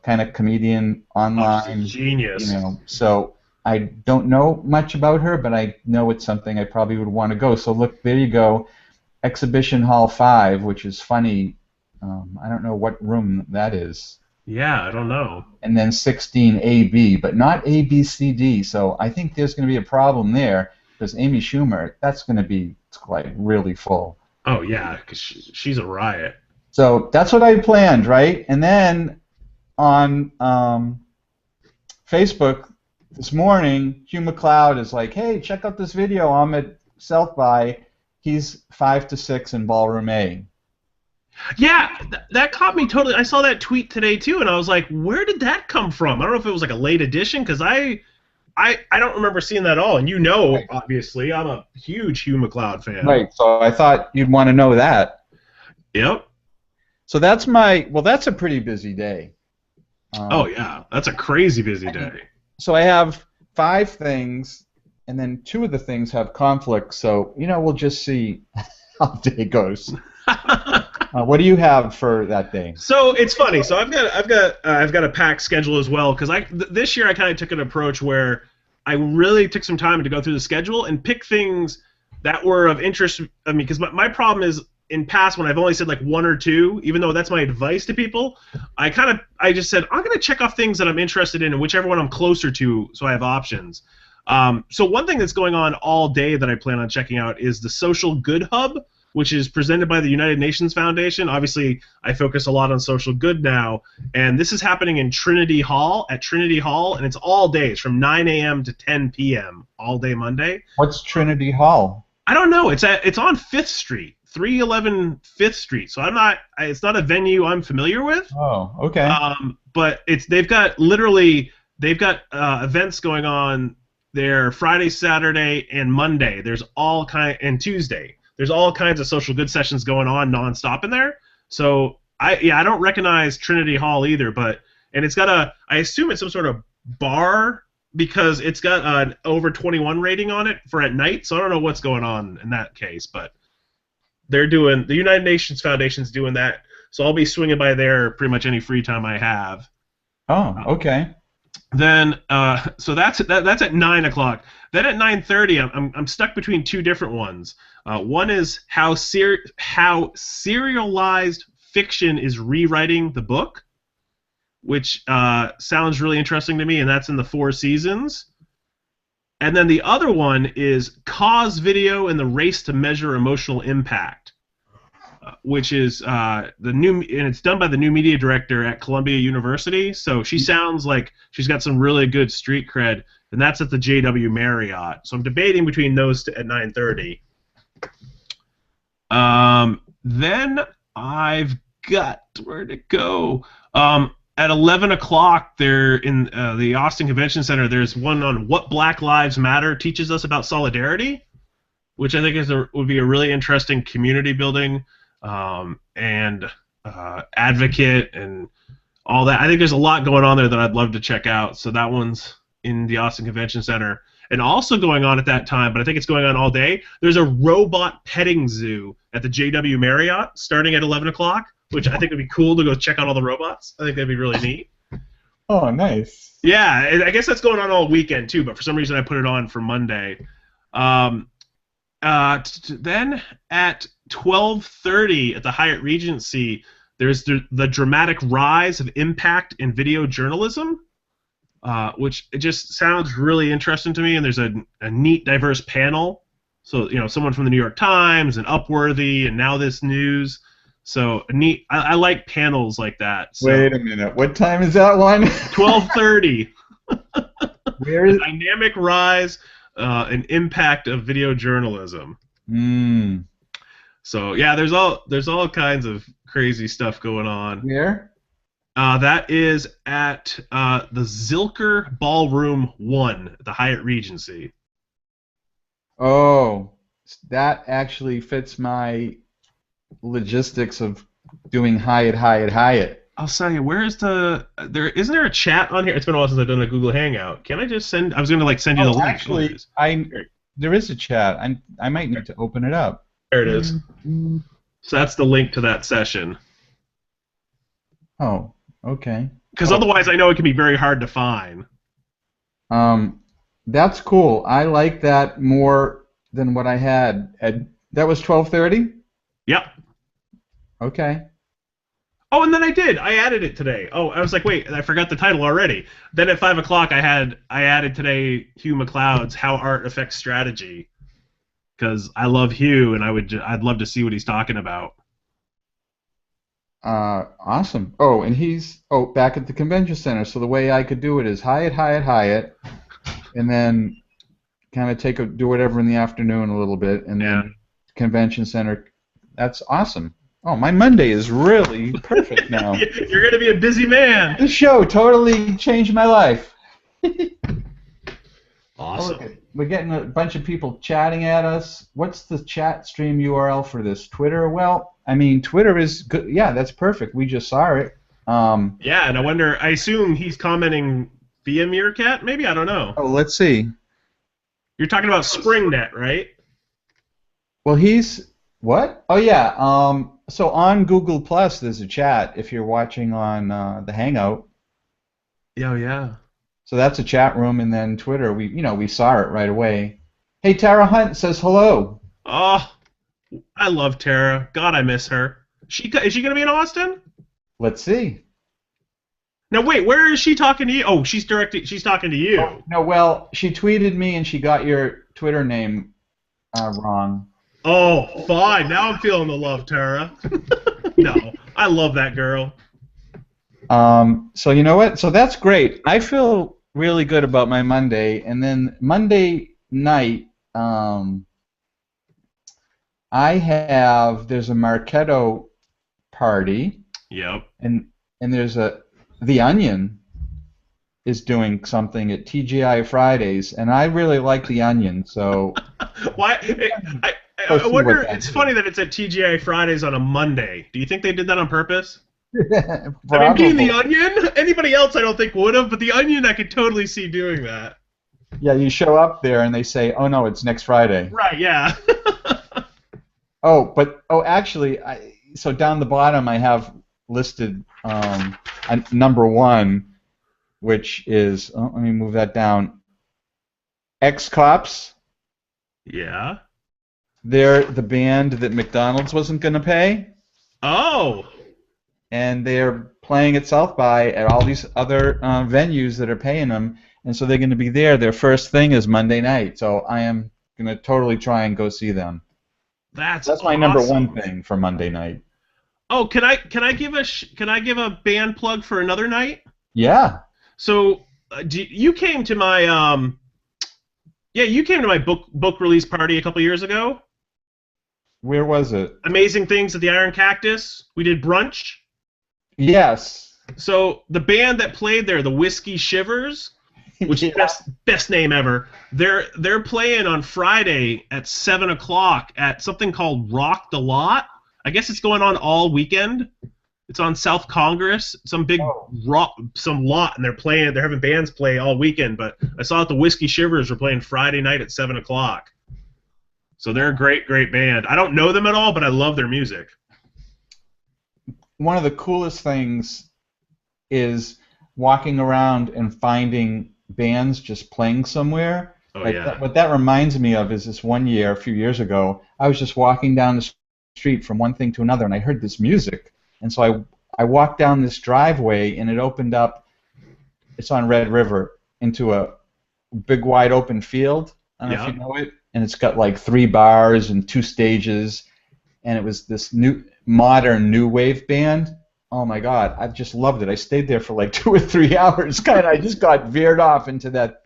kind of comedian online. Genius. So I don't know much about her, but I know it's something I probably would want to go. So look, there you go, Exhibition Hall 5, which is funny. I don't know what room that is. Yeah, I don't know. And then 16AB, but not ABCD. So I think there's going to be a problem there because Amy Schumer, that's going to be like really full. Oh yeah, 'cause she's a riot. So that's what I planned, right? And then on Facebook this morning, Hugh McLeod is like, "Hey, check out this video. I'm at South by. He's 5 to 6 in Ballroom A." Yeah, that caught me totally. I saw that tweet today too, and I was like, "Where did that come from?" I don't know if it was like a late edition because I don't remember seeing that at all. And Right. obviously, I'm a huge Hugh McLeod fan. Right. So I thought you'd want to know that. Yep. So that's that's a pretty busy day. Oh yeah, that's a crazy busy day. So I have 5 things, and then 2 of the things have conflicts. So we'll just see how the day goes. What do you have for that day? So it's funny. So I've got a packed schedule as well because this year I kind of took an approach where I really took some time to go through the schedule and pick things that were of interest. I mean, because my problem is in past when I've only said like 1 or 2, even though that's my advice to people, I just said I'm going to check off things that I'm interested in and whichever one I'm closer to, so I have options. So one thing that's going on all day that I plan on checking out is the Social Good Hub, which is presented by the United Nations Foundation. Obviously, I focus a lot on social good now, and this is happening in Trinity Hall, and it's all day. It's from 9 a.m. to 10 p.m. all day Monday. What's Trinity Hall? I don't know. It's on 5th Street, 311 5th Street. So it's not a venue I'm familiar with. Oh, okay. But they've got events going on there Friday, Saturday, and Monday. And Tuesday. There's all kinds of social good sessions going on nonstop in there. So I don't recognize Trinity Hall either, and it's got I assume it's some sort of bar because it's got an over 21 rating on it for at night. So I don't know what's going on in that case, but the United Nations Foundation's doing that. So I'll be swinging by there pretty much any free time I have. Oh, okay. Then so that's at 9 o'clock. Then at 9:30, I'm stuck between 2 different ones. One is how serialized fiction is rewriting the book, which sounds really interesting to me, and that's in the 4 Seasons. And then the other one is Cause Video and the Race to Measure Emotional Impact, which is and it's done by the new media director at Columbia University. So she sounds like she's got some really good street cred, and that's at the JW Marriott. So I'm debating between those at 9:30. Then I've got where to go. At 11 o'clock, there in the Austin Convention Center, there's one on what Black Lives Matter teaches us about solidarity, which I think would be a really interesting community building and advocate and all that. I think there's a lot going on there that I'd love to check out. So that one's in the Austin Convention Center. And also going on at that time, but I think it's going on all day, there's a robot petting zoo at the JW Marriott starting at 11 o'clock, which I think would be cool to go check out all the robots. I think that'd be really neat. Oh, nice. Yeah, I guess that's going on all weekend too, but for some reason I put it on for Monday. Then at 12:30 at the Hyatt Regency, there's the dramatic rise of impact in video journalism, which it just sounds really interesting to me. And there's a neat, diverse panel. So someone from the New York Times and Upworthy and Now This News. So neat. I like panels like that. So, Wait a minute. What time is that one? 12:30. Where is? Dynamic rise and impact of video journalism. Mm. So yeah, there's all kinds of crazy stuff going on. Where? That is at the Zilker Ballroom 1 at the Hyatt Regency. Oh, that actually fits my logistics of doing Hyatt. I'll tell you, where is isn't there a chat on here? It's been a while since I've done a Google Hangout. Can I just send? I was gonna send you the link. Actually, there is a chat. I might need to open it up. There it is. So that's the link to that session. Oh, okay. Because otherwise, I know it can be very hard to find. That's cool. I like that more than what I had. That was 12:30? Yep. Okay. Oh, and then I added it today. Oh, I was like, wait, I forgot the title already. Then at 5 o'clock, I added today Hugh MacLeod's "How Art Affects Strategy," because I love Hugh, and I'd love to see what he's talking about. Awesome. Oh, and he's back at the convention center. So the way I could do it is Hyatt, and then kind of do whatever in the afternoon a little bit, and then convention center. That's awesome. Oh, my Monday is really perfect now. You're going to be a busy man. This show totally changed my life. Awesome. Oh, we're getting a bunch of people chatting at us. What's the chat stream URL for this? Twitter? Well, I mean, Twitter is good. Yeah, that's perfect. We just saw it. Yeah, and I assume he's commenting via Meerkat, maybe? I don't know. Oh, let's see. You're talking about SpringNet, right? Well, what? Oh, yeah. So on Google Plus, there's a chat if you're watching on the Hangout. Yeah, yeah. So that's a chat room, and then Twitter, we saw it right away. Hey, Tara Hunt says hello. Oh, I love Tara. God, I miss her. Is she going to be in Austin? Let's see. Now wait, where is she talking to you? Oh, she's talking to you. Oh, no, well, she tweeted me and she got your Twitter name wrong. Oh, fine. Now I'm feeling the love, Tara. No, I love that girl. So you know what? So that's great. I feel really good about my Monday, and then Monday night, there's a Marketo party. Yep. And there's The Onion is doing something at TGI Fridays, and I really like The Onion, so. Why? I wonder. It's funny that it's at TGI Fridays on a Monday. Do you think they did that on purpose? I mean, being The Onion, anybody else I don't think would have, but The Onion I could totally see doing that. Yeah, you show up there and they say, "Oh no, it's next Friday." Right. Yeah. Actually, so down the bottom I have listed number one, which is let me move that down. Ex-Cops. Yeah. They're the band that McDonald's wasn't going to pay. Oh. And they're playing at South by at all these other venues that are paying them, and so they're going to be there. Their first thing is Monday night, so I am going to totally try and go see them. That's my number one thing for Monday night. Oh, can I give a band plug for another night? Yeah. So you came to my book release party a couple years ago. Where was it? Amazing Things at the Iron Cactus. We did brunch. Yes. So the band that played there, the Whiskey Shivers, which is best name ever. They're playing on Friday at 7 o'clock at something called Rock the Lot. I guess it's going on all weekend. It's on South Congress, some big some lot, and they're having bands play all weekend. But I saw that the Whiskey Shivers were playing Friday night at 7 o'clock. So they're a great, great band. I don't know them at all, but I love their music. One of the coolest things is walking around and finding bands just playing somewhere. Oh yeah. What that reminds me of is this one year, a few years ago, I was just walking down the street from one thing to another, and I heard this music, and so I walked down this driveway, and it opened up. It's on Red River into a big wide open field. I don't know if you know it, and it's got like 3 bars and 2 stages, and it was this modern new wave band. Oh my God, I just loved it. I stayed there for like 2 or 3 hours. I just got veered off into that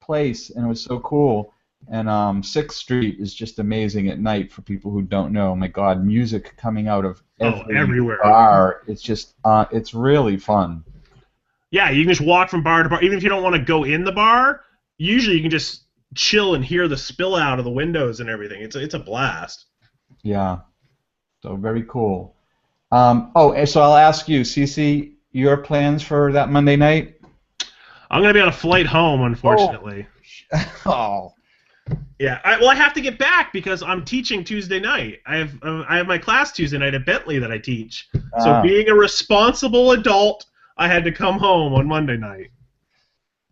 place, and it was so cool. And 6th Street is just amazing at night for people who don't know. My God, music coming out of everywhere. bar. It's just it's really fun. Yeah, you can just walk from bar to bar. Even if you don't want to go in the bar, usually you can just chill and hear the spill out of the windows and everything. It's a blast. Yeah, so very cool. And so I'll ask you, CC, your plans for that Monday night? I'm going to be on a flight home, unfortunately. Oh. Yeah, I have to get back because I'm teaching Tuesday night. I have my class Tuesday night at Bentley that I teach. So being a responsible adult, I had to come home on Monday night.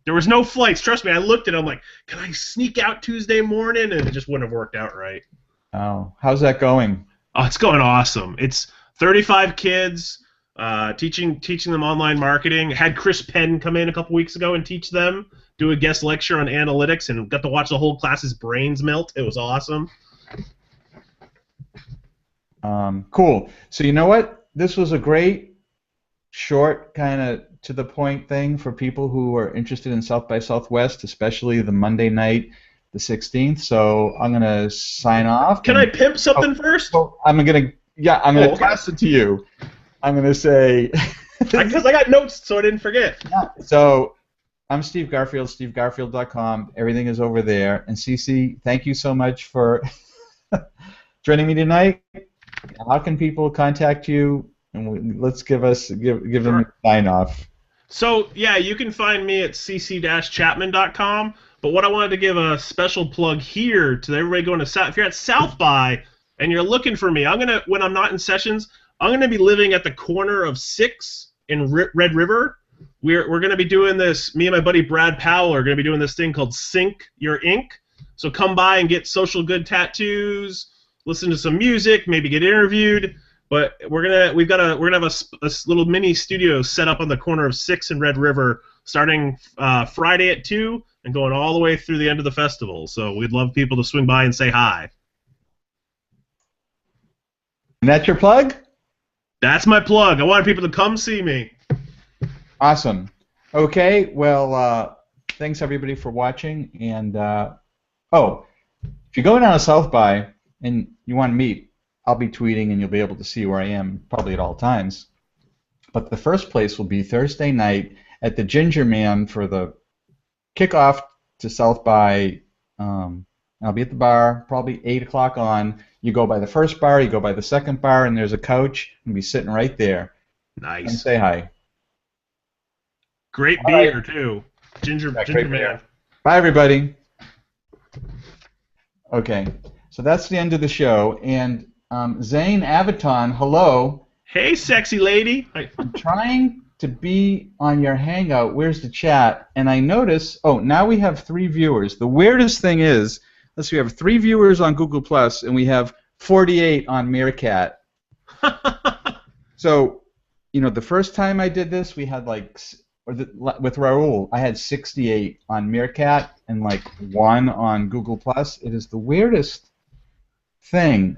There was no flights. Trust me, I looked at it. I'm like, can I sneak out Tuesday morning? And it just wouldn't have worked out right. Oh, how's that going? Oh, it's going awesome. It's 35 kids, teaching them online marketing. Had Chris Penn come in a couple weeks ago and teach them, do a guest lecture on analytics, and got to watch the whole class's brains melt. It was awesome. Cool. So you know what? This was a great, short, kind of to the point thing for people who are interested in South by Southwest, especially the Monday night, the 16th. So I'm gonna sign off. Can I pimp something first? I'm gonna pass it to you. I'm gonna say because I got notes, so I didn't forget. Yeah. So I'm Steve Garfield, stevegarfield.com. Everything is over there. And CC, thank you so much for joining me tonight. How can people contact you? And let's give them a sign off. So yeah, you can find me at cc-chapman.com. But what I wanted to give a special plug here to everybody going to South. If you're at South by and you're looking for me, when I'm not in sessions, I'm gonna be living at the corner of 6 in Red River. We're gonna be doing this. Me and my buddy Brad Powell are gonna be doing this thing called Sync Your Ink. So come by and get social good tattoos, listen to some music, maybe get interviewed. But we're gonna have a little mini studio set up on the corner of 6 and Red River, starting Friday at 2 and going all the way through the end of the festival. So we'd love people to swing by and say hi. And that's your plug? That's my plug. I want people to come see me. Awesome. Okay. Well, thanks everybody for watching. And if you're going down to South by and you want to meet, I'll be tweeting and you'll be able to see where I am probably at all times. But the first place will be Thursday night at the Ginger Man for the kickoff to South by. I'll be at the bar, probably 8 o'clock on. You go by the first bar, you go by the second bar, and there's a couch. I'll be sitting right there. Nice. And say hi. Great beer, too. Ginger Man. Beer. Bye, everybody. Okay, so that's the end of the show. And Zane Aviton, hello. Hey, sexy lady. I'm trying to be on your Hangout. Where's the chat? And I notice, now we have 3 viewers. The weirdest thing is, let's see, we have 3 viewers on Google Plus, and we have 48 on Meerkat. So, the first time I did this, we had with Raul, I had 68 on Meerkat and 1 on Google Plus. It is the weirdest thing.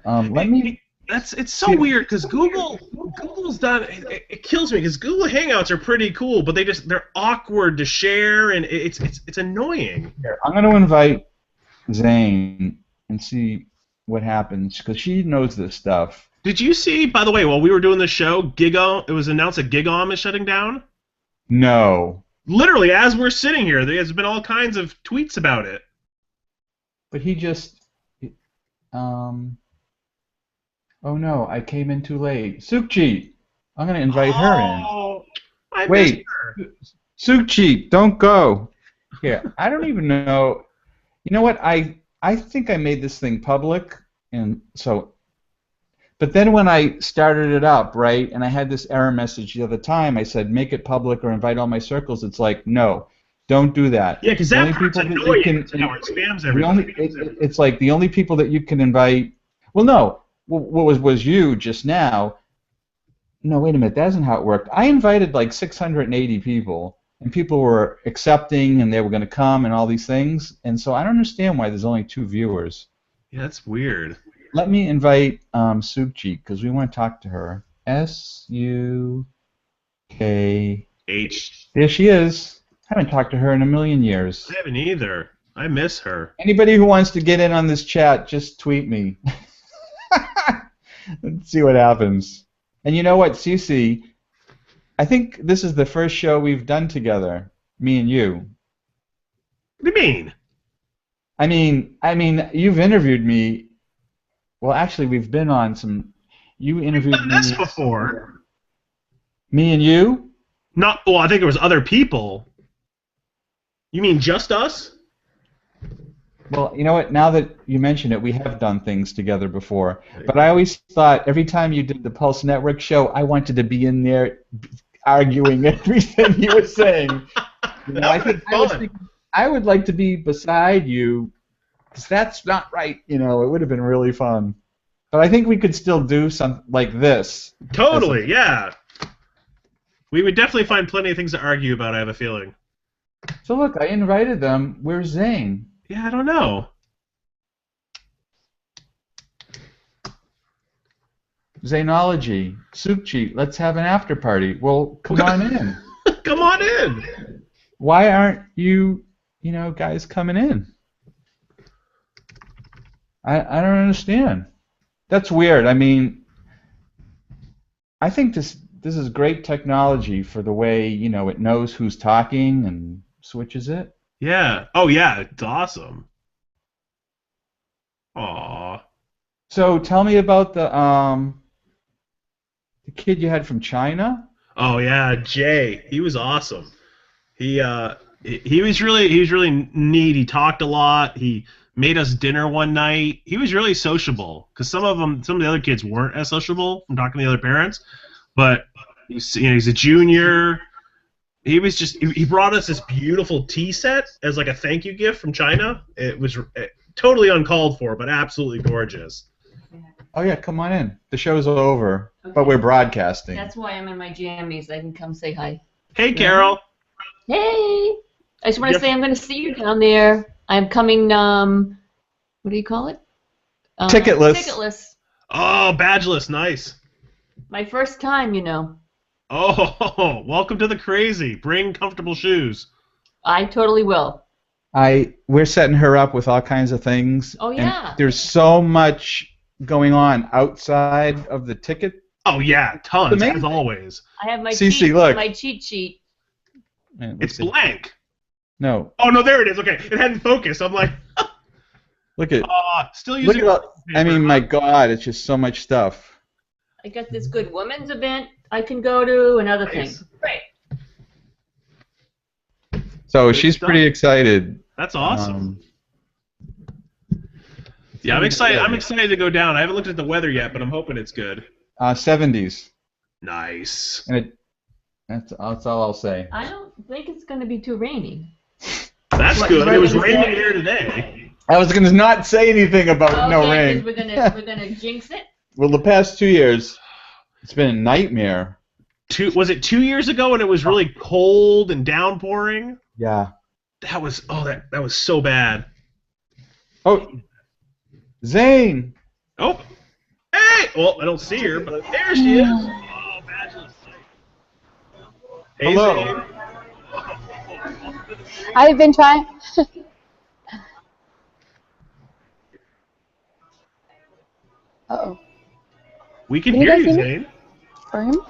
It's so weird because Google's done. It kills me because Google Hangouts are pretty cool, but they're awkward to share, and it's annoying. Here, I'm going to invite Zane and see what happens because she knows this stuff. Did you see, by the way, while we were doing the show, it was announced that GigOM is shutting down? No. Literally, as we're sitting here, there's been all kinds of tweets about it. But he just. Oh no, I came in too late. Sukchi! I'm going to invite her in. I missed her. Sukchi, don't go. Here, I don't even know. You know what? I think I made this thing public, and so. But then when I started it up, right, and I had this error message the other time, I said make it public or invite all my circles. It's like no. Don't do that. Yeah, because The that only part's people that annoying. you can, How it spams the everybody. it's like the only people that you can invite. Well, no. What was you just now? No, wait a minute. That isn't how it worked. I invited like 680 people, and people were accepting, and they were going to come, and all these things. And so I don't understand why there's only 2 viewers. Yeah, that's weird. Let me invite Sukji because we want to talk to her. SUK. H. There she is. I haven't talked to her in a million years. I haven't either. I miss her. Anybody who wants to get in on this chat, just tweet me. Let's see what happens. And you know what, CC? I think this is the first show we've done together, me and you. What do you mean? I mean, you've interviewed me. Well, actually, we've been on some. You interviewed We've done this before. Me and you? Not. Well, I think there was other people. You mean just us? Well, you know what? Now that you mention it, we have done things together before. But I always thought every time you did the Pulse Network show, I wanted to be in there arguing everything you were saying. You know, I would like to be beside you, because that's not right. You know, it would have been really fun. But I think we could still do something like this. Totally, yeah. We would definitely find plenty of things to argue about, I have a feeling. So look, I invited them. Where's Zane? Yeah, I don't know. Zanology, Sukji, let's have an after party. Well, come on in. Come on in. Why aren't you, guys coming in? I don't understand. That's weird. I mean, I think this is great technology for the way, it knows who's talking and switches it. Yeah. Oh, yeah. It's awesome. Aw. So tell me about the kid you had from China. Oh yeah, Jay. He was awesome. He was really neat. He talked a lot. He made us dinner one night. He was really sociable because some of the other kids weren't as sociable from talking to the other parents. But he's a junior. He brought us this beautiful tea set as like a thank you gift from China. It was totally uncalled for, but absolutely gorgeous. Oh yeah, come on in. The show's over, but we're broadcasting. That's why I'm in my jammies. I can come say hi. Hey, Carol. Hey. I just want to say I'm going to see you down there. I'm coming. What do you call it? Ticketless. Ticketless. Oh, badgeless. Nice. My first time, Oh, welcome to the crazy. Bring comfortable shoes. I totally will. We're setting her up with all kinds of things. Oh yeah. And there's so much going on outside of the ticket. Oh yeah, tons as always. I have my CC, cheat sheet. It's blank. No. Oh no, there it is. Okay, it hadn't focused. I'm like, look at. Still using. My God, it's just so much stuff. I got this good women's event I can go to and other things. Right. So she's pretty excited. That's awesome. Yeah, I'm excited. I'm excited to go down. I haven't looked at the weather yet, but I'm hoping it's good. 70s. Nice. And that's all I'll say. I don't think it's going to be too rainy. That's good. It was raining here today. I was going to not say anything about no rain. We're gonna jinx it. Well, the past 2 years, it's been a nightmare. Was it 2 years ago when it was really cold and downpouring? Yeah. That was that was so bad. Oh, Zane. Oh, hey! Well, I don't see her, but there she is. Oh, badgeless. Hey, hello. Zane. I've been trying. Uh-oh. We can Can you hear guys you, see me? Zane. For him?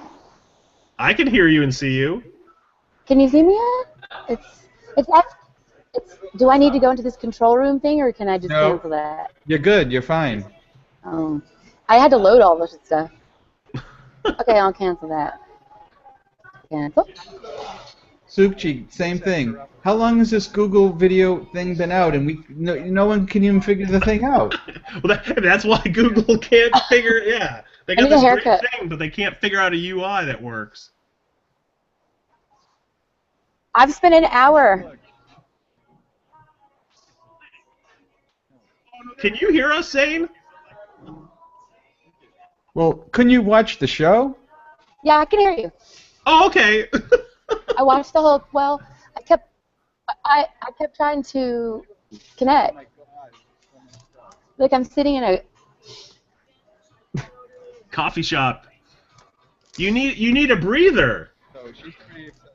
I can hear you and see you. Can you see me yet? Do I need to go into this control room thing, or can I just cancel that? You're good. You're fine. Oh. I had to load all this stuff. Okay, I'll cancel that. Cancel. Sukji, same thing. How long has this Google video thing been out, and no one can even figure the thing out? Well, that's why Google can't figure. Yeah, they got I need a this great haircut. thing, but they can't figure out a UI that works. I've spent an hour Can you hear us, Zane? Well, couldn't you watch the show? Yeah, I can hear you. Oh, okay. I watched the whole. Well, I kept trying to connect. Like I'm sitting in a. Coffee shop. You need a breather. So she's pretty excited.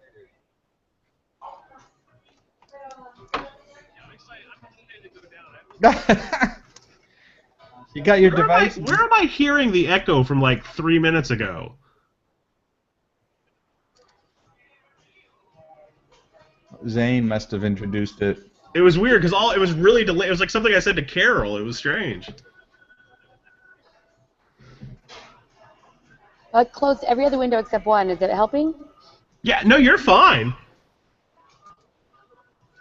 You got your device? Where am I hearing the echo from like 3 minutes ago? Zane must have introduced it. It was weird because it was really delayed. It was like something I said to Carol. It was strange. I closed every other window except one. Is it helping? Yeah, no, you're fine.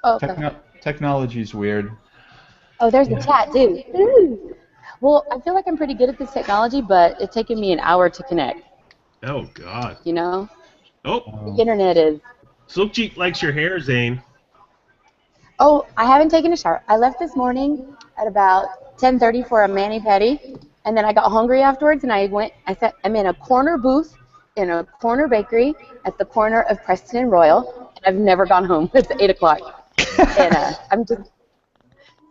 Oh, okay. Technology's weird. Oh, there's the chat too. Ooh. Well, I feel like I'm pretty good at this technology, but it's taken me an hour to connect. Oh God. You know? Oh. The internet is. Silk Cheek likes your hair, Zane. Oh, I haven't taken a shower. I left this morning at about 10:30 for a mani-pedi, and then I got hungry afterwards, and I'm in a corner booth in a corner bakery at the corner of Preston and Royal, and I've never gone home. It's 8 o'clock, and I'm just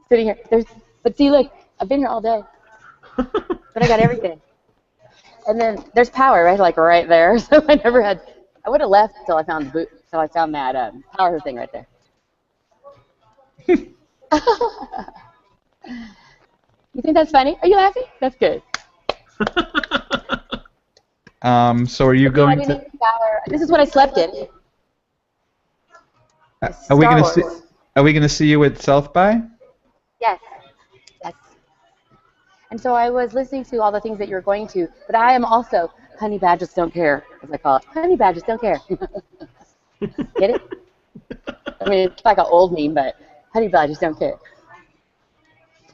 sitting here. But see, look, I've been here all day, but I got everything. And then there's power, right, like right there. So I would have left until I found that power thing right there. You think that's funny? Are you laughing? That's good. So are you going to? This is what I slept in. Are we gonna see you at South by? Yes. Yes. And so I was listening to all the things that you're going to, but I am also honey badgers don't care, as I call it. Honey badgers don't care. Get it? I mean, it's like an old meme, but honey badgers don't care.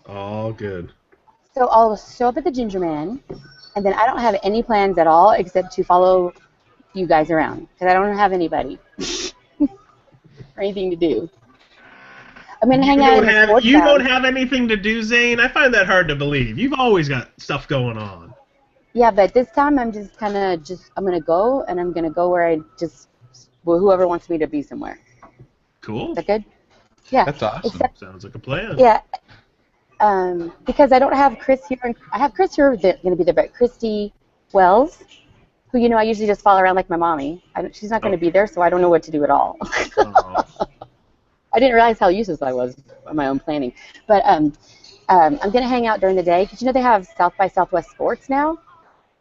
All good. So I'll show up at the Ginger Man, and then I don't have any plans at all except to follow you guys around, because I don't have anybody or anything to do. I'm going to hang out in the sports You don't house. have anything to do, Zane? I find that hard to believe. You've always got stuff going on. Yeah, but this time I'm just kind of I'm going to go, and I'm going to go where whoever wants me to be somewhere. Cool. Is that good? Yeah. That's awesome. Sounds like a plan. Yeah. Because I don't have Chris here. I have Chris here that's going to be there, but Christy Wells, who, I usually just follow around like my mommy. She's not going to be there, so I don't know what to do at all. I didn't realize how useless I was on my own planning. But I'm going to hang out during the day, because they have South by Southwest Sports now.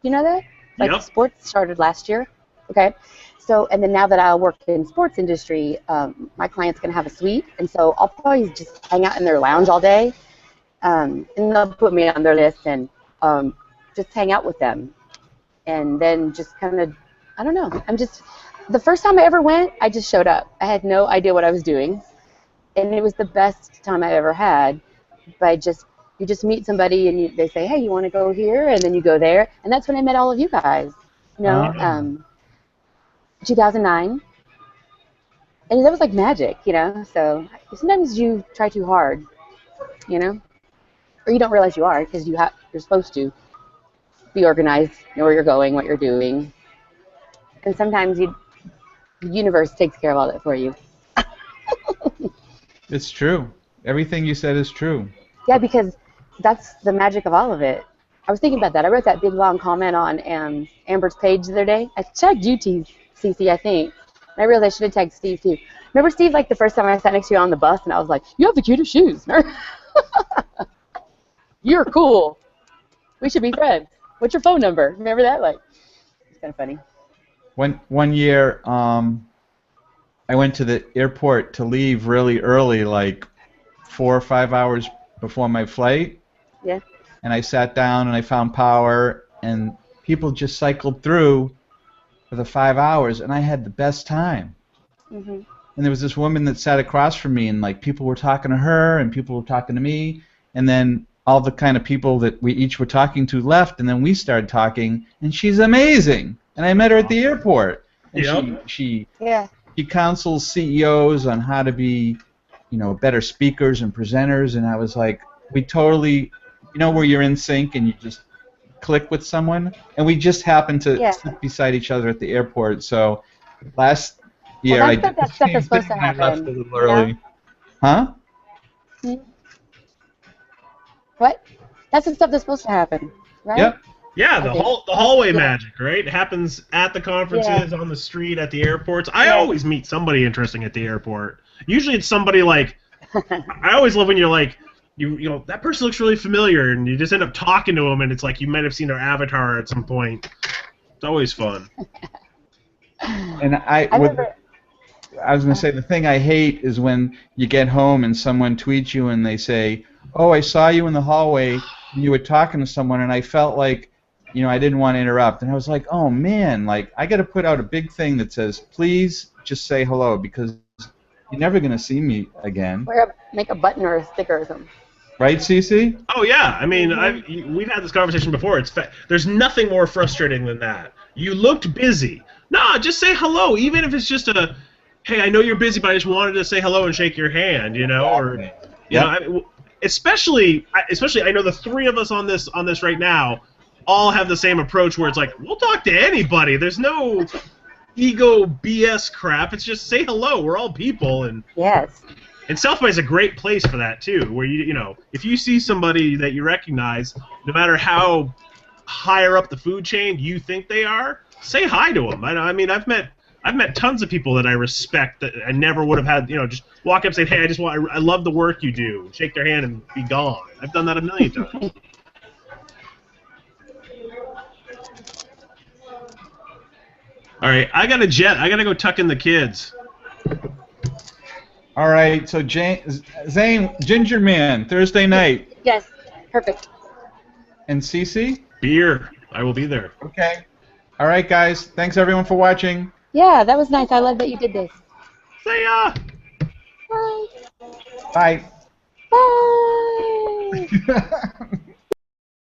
You know that? Like, yep. Sports started last year. Okay. So, and then now that I work in sports industry, my client's going to have a suite, and so I'll probably just hang out in their lounge all day. And they'll put me on their list and just hang out with them. And then just kind of, I don't know. The first time I ever went, I just showed up. I had no idea what I was doing. And it was the best time I ever had. But you just meet somebody and they say, hey, you want to go here? And then you go there. And that's when I met all of you guys. 2009. And that was like magic, So sometimes you try too hard, Or you don't realize you are, because you're supposed to be organized, know where you're going, what you're doing. And sometimes the universe takes care of all that for you. It's true. Everything you said is true. Yeah, because that's the magic of all of it. I was thinking about that. I wrote that big, long comment on Amber's page the other day. I tagged you, CC, I think. And I realized I should have tagged Steve, too. Remember, Steve, like the first time I sat next to you on the bus, and I was like, you have the cutest shoes. You're cool. We should be friends. What's your phone number? Remember that? It's kind of funny. One year, I went to the airport to leave really early, like 4 or 5 hours before my flight. Yeah. And I sat down and I found power, and people just cycled through for the 5 hours, and I had the best time. Mm-hmm. And there was this woman that sat across from me, and people were talking to her, and people were talking to me, and then all the kind of people that we each were talking to left, and then we started talking, and she's amazing. And I met her at the airport. And yep. She counsels CEOs on how to be, better speakers and presenters, and I was like, we totally, where you're in sync and you just click with someone, and we just happened to sit beside each other at the airport. So last year I did the that stuff same that's supposed thing to and I left happen. a little early. Huh? What? That's the stuff that's supposed to happen, right? Yep. Yeah, the hallway magic, right? It happens at the conferences, on the street, at the airports. I always meet somebody interesting at the airport. Usually it's somebody like, I always love when you're like, you know, that person looks really familiar, and you just end up talking to them, and it's like you might have seen their avatar at some point. It's always fun. And I was going to say, the thing I hate is when you get home and someone tweets you and they say, "Oh, I saw you in the hallway and you were talking to someone," and I felt like, I didn't want to interrupt. And I was like, oh, man, like, I got to put out a big thing that says, please just say hello, because you're never going to see me again. Make a button or a sticker or something. Right, CC? Oh, yeah. I mean, we've had this conversation before. There's nothing more frustrating than that. You looked busy. No, just say hello, even if it's just a, hey, I know you're busy, but I just wanted to say hello and shake your hand, or, especially I know the three of us on this right now all have the same approach where it's like, we'll talk to anybody. There's no ego BS crap. It's just say hello. We're all people. And South by is a great place for that too, where if you see somebody that you recognize, no matter how higher up the food chain you think they are, say hi to them. I mean, I've met tons of people that I respect that I never would have had, just walk up and say, hey, I love the work you do, shake their hand and be gone. I've done that a million times. All right, I got a jet. I got to go tuck in the kids. All right, so Zane, Ginger Man, Thursday night. Yes, perfect. And CC? Beer. I will be there. Okay. All right, guys. Thanks, everyone, for watching. Yeah, that was nice. I love that you did this. See ya. Bye. Bye. Bye.